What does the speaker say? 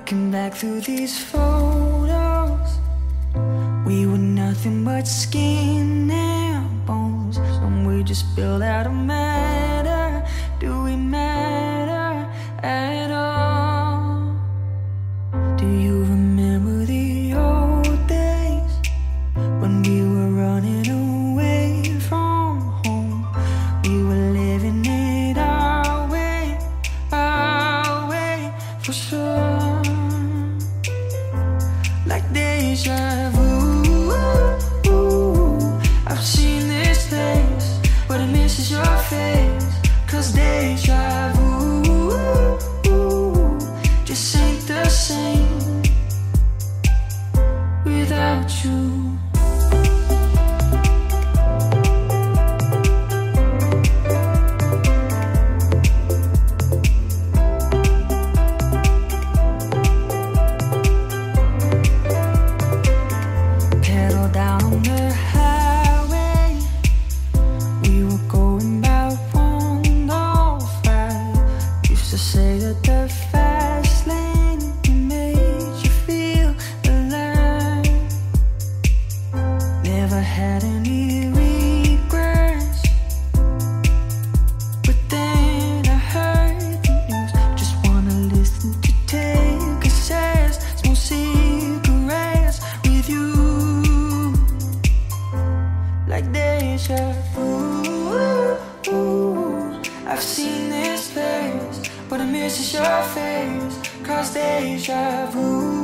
Looking back through these photos, we were nothing but skin and bones. And we just built out of matter. Do we matter at all? Do you remember the old days when we were running away from home? We were living it our way for sure. Like deja vu, I've seen this place, but it misses your face. Cause deja vu just ain't the same without you. Say that the fast lane made you feel alive. Never had any regrets, but then I heard the news. Just wanna listen to take a sass, smoke cigarettes with you. Like deja vu, I've seen this place, but it misses your face. Cause deja vu